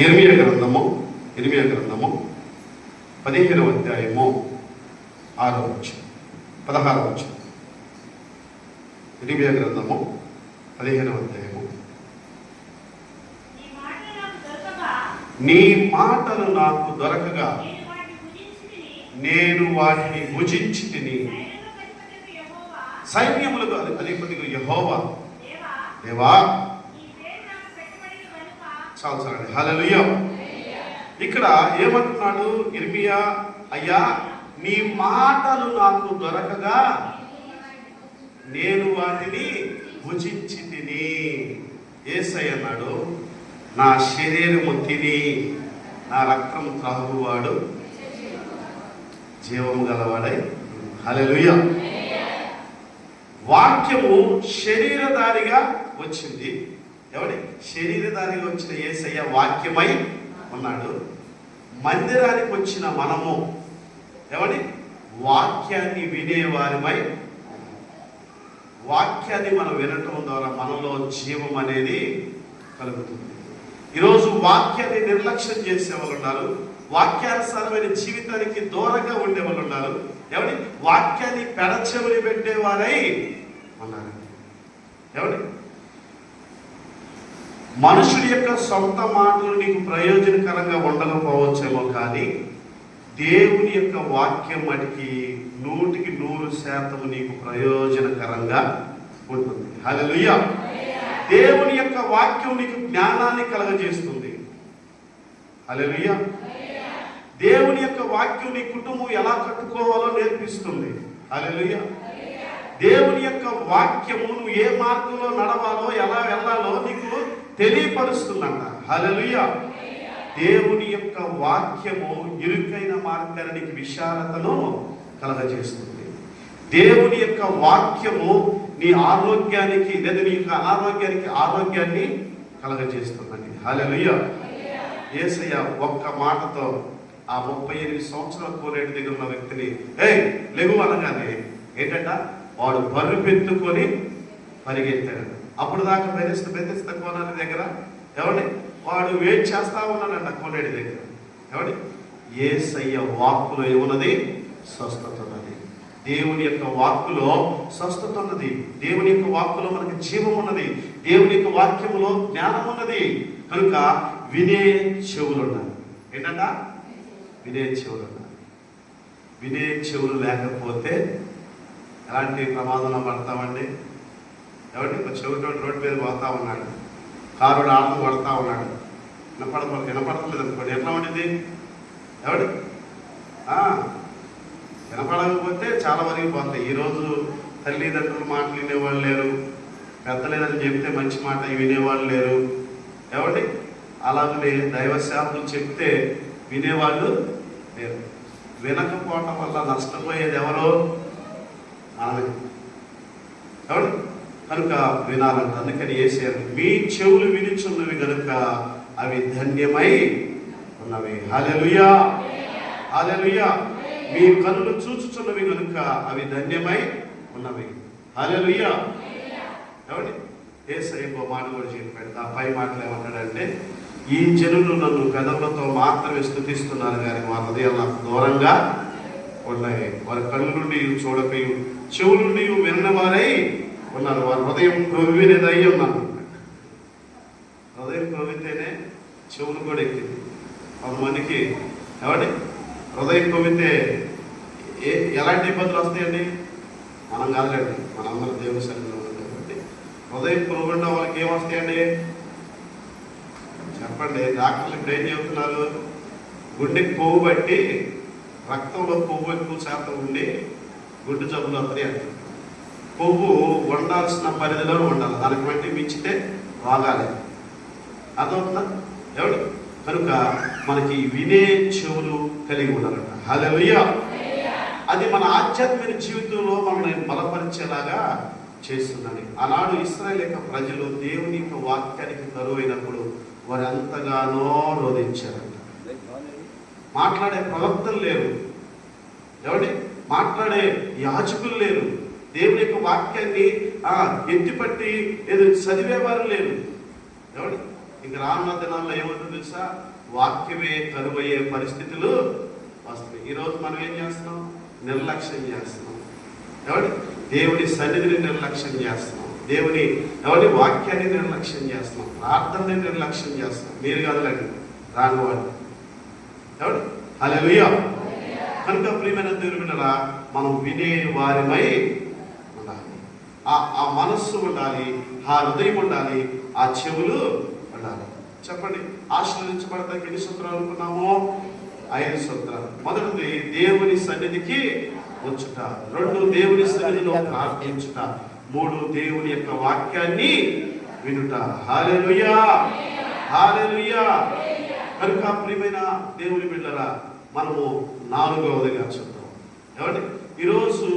ఇర్మియా గ్రంథము 15వ అధ్యాయము 6వ వచనం 16వ వచనం. ఇర్మియా గ్రంథము 15వ అధ్యాయము. నీ మాటలు నాకు దొరకగా నేను వాటిని భుజించి తిని, సైన్యములకు అధిపతిగా యెహోవా దేవా. చాలు చాలండి, హల్లెలూయా. ఇక్కడ ఏమంటున్నాడు ఇర్మియా? అయ్యా, నీ మాటలు నాకు దొరకగా నేను వాటిని భుజించి తిని. యేసయ్య అన్నాడు, నా శరీరము తిని నా రక్తం త్రాగువాడు జీవము గలవాడై. హల్లెలూయా. వాక్యము శరీరధారిగా వచ్చింది. ఎవడి శరీరధారిగా వచ్చిన యేసయ్య వాక్యమై ఉన్నాడు. మందిరానికి వచ్చిన మనము ఎవడి వాక్యాన్ని వినేవారిమై, వాక్యాన్ని మనం వినటం ద్వారా మనలో జీవం అనేది కలుగుతుంది. ఈరోజు వాక్యాన్ని నిర్లక్ష్యం చేసే వాళ్ళు ఉన్నారు. వాక్యానుసారమైన జీవితానికి దూరంగా ఉండే వాళ్ళు ఉన్నారు. ఎవరి వాక్యాన్ని పెడచెవిని పెట్టేవారై ఉన్నారు. ఎవరి మనుషుడి యొక్క సొంత మాటలు నీకు ప్రయోజనకరంగా ఉండకపోవచ్చేమో, కానీ దేవుని యొక్క వాక్యం మటుకి 100% నీకు ప్రయోజనకరంగా ఉంటుంది. హల్లెలూయా. దేవుని యొక్క వాక్యం నీకు జ్ఞానాన్ని కలగజేస్తుంది. హల్లెలూయా. దేవుని యొక్క వాక్యం నీ కుటుంబం ఎలా కట్టుకోవాలో నేర్పిస్తుంది. హల్లెలూయా. దేవుని యొక్క వాక్యము నువ్వు ఏ మార్గంలో నడవాలో, ఎలా వెళ్ళాలో నీకు తెలియపరుస్తుందంట. హల్లెలూయా. దేవుని యొక్క వాక్యము ఇరుకైన మార్గానికి విశాలతను కలగజేస్తుంది. దేవుని యొక్క వాక్యము నీ ఆరోగ్యానికి లేదా నీ యొక్క అనారోగ్యానికి ఆరోగ్యాన్ని కలగజేస్తుందండి. హల్లెలూయా. యేసయ్య ఒక్క మాటతో ఆ 38 సంవత్సరాల కోనేటి దగ్గర ఉన్న వ్యక్తిని లెగు అనగానే ఏంటంట, వాడు బరుపెత్తుకొని పరిగెత్తాడు. అప్పుడు దాకా బెతెస్దా కోనేటి దగ్గర ఎవడి వాడు వెయిట్ చేస్తా ఉన్నాడంట కోనేటి దగ్గర. ఎవడి యేసయ్య వాక్కులో ఏమున్నది? స్వస్థత ఉన్నది. దేవుని యొక్క వాక్కులో స్వస్థత ఉన్నది. దేవుని యొక్క వాక్కులో మనకి జీవం ఉన్నది. దేవుని యొక్క వాక్యములో జ్ఞానం ఉన్నది. కనుక వినే చెవులు ఉన్నాయి. ఏంటంట? వినే చెవులు ఉన్నాయి. వినే చెవులు లేకపోతే ఎలాంటి ప్రమాదంలో పడతామండి? ఎవరి చెవితో రోడ్డు మీద పోతా ఉన్నాడు, కారు ఆటలు పడతా ఉన్నాడు, వినపడతలేదు అనుకోండి, ఎట్లా ఉండేది? ఎవడు వినపడకపోతే చాలా వరకు పోతాయి. ఈరోజు తల్లిదండ్రుల మాటలు వినేవాళ్ళు లేరు, పెద్దలేదని చెప్తే మంచి మాట వినేవాళ్ళు లేరు. ఎవడి అలాగనే దైవశాస్త్రం చెప్తే వినేవాళ్ళు లేరు. వినకపోవటం వల్ల నష్టపోయేది ఎవరో? మనమే. ఎవడు కనుక వినాలంట. అందుకని వేసారు, మీ చెవులు వినిచున్నవి కనుక అవి ధన్యమై ఉన్నవి. హల్లెలూయా. హల్లెలూయా. మీ కనులు చూచుచున్నవి కనుక అవి ధన్యమై ఉన్నవి. హల్లెలూయా. ఎవడి యేసయ్య మాట కూడా చెప్పాడు. ఆ పై మాటలు ఏమంటాడంటే, ఈ జనులు నన్ను పెదవులతో మాత్రమే స్తుతిస్తున్నారు కానీ వారి హృదయాలు నాకు దూరంగా ఉన్నాయి. వారి కళ్ళు నుండి చూడకయు, చెవుల నుండి విన్నవారై ఉన్నారు. వారి హృదయం ప్రొవినేదై ఉన్నారు. హృదయం ప్రొవితేనే చెవులు కూడా ఎక్కింది. కొంతమందికి ఎవడి హృదయం ప్రొవితే ఎలాంటి ఇబ్బందులు వస్తాయండి? మనం కాదులేండి, మనందరం దేవుని సన్నిధిలో ఉన్నాం కాబట్టి. హృదయం ప్రొవిన వాళ్ళకి ఏమొస్తాయండి చెప్పండి? డాక్టర్లు ఇప్పుడు ఏం చెబుతున్నారు? గుండెకి కొవ్వు బట్టి రక్తంలో కొవ్వు ఎక్కువ శాతం ఉండి గుండె జబ్బులు వస్తాయి అంటారు. కొవ్వు ఉండాల్సిన పరిధిలో ఉండాలి, దానికి బట్టి మించితే వాగాలి. అదవుతుందా? ఎవడు కనుక మనకి వినే చెవులు కలిగి ఉండాలంట. హల్లెలూయా. అది మన ఆధ్యాత్మిక జీవితంలో మనల్ని బలపరిచేలాగా చేస్తుందని. ఆనాడు ఇశ్రాయేలు యొక్క ప్రజలు దేవుని యొక్క వాక్యానికి కరువైనప్పుడు వారు ఎంతగానో రోధించారంట. మాట్లాడే ప్రవక్తలు లేరు, ఎవడి మాట్లాడే యాజకులు లేరు, దేవుని యొక్క వాక్యాన్ని ఎత్తిపట్టి ఏదో చదివేవారు లేరు. ఎవడి ఇంక రానున్న దినాల్లో ఏమవుతుందో తెలుసా? వాక్యమే కరువయ్యే పరిస్థితులు వస్తాయి. ఈరోజు మనం ఏం చేస్తున్నాం? నిర్లక్ష్యం చేస్తున్నాం. దేవుని సన్నిధిని నిర్లక్ష్యం చేస్తున్నాం. దేవుని వాక్యాన్ని నిర్లక్ష్యం చేస్తున్నాం. ప్రార్థనని నిర్లక్ష్యం చేస్తున్నాం. మీరు కాదులేండి, రాని వాళ్ళు. హల్లెలూయా. కనుక ప్రియమైన దేవుని బిడ్డలారా, మనం వినే వారిమై ఉండాలి. ఆ మనస్సు ఉండాలి, ఆ హృదయం ఉండాలి, ఆ చెవులు ఉండాలి. చెప్పండి, ఆశీర్వదించబడతానికి ఎన్ని సూత్రాలు అనుకున్నామో? 5 సూత్రాలు. మొదటిది దేవుని సన్నిధికి వచ్చుట, 2 దేవుని సన్నిధిలో ప్రార్థించుట, 3 దేవుని యొక్క వాక్యాన్ని వినుట. హల్లెలూయా, హల్లెలూయా. కనుక ప్రియమైన దేవుని బిడ్డలారా, మనము 4వదిగా చూద్దాం. ఈరోజు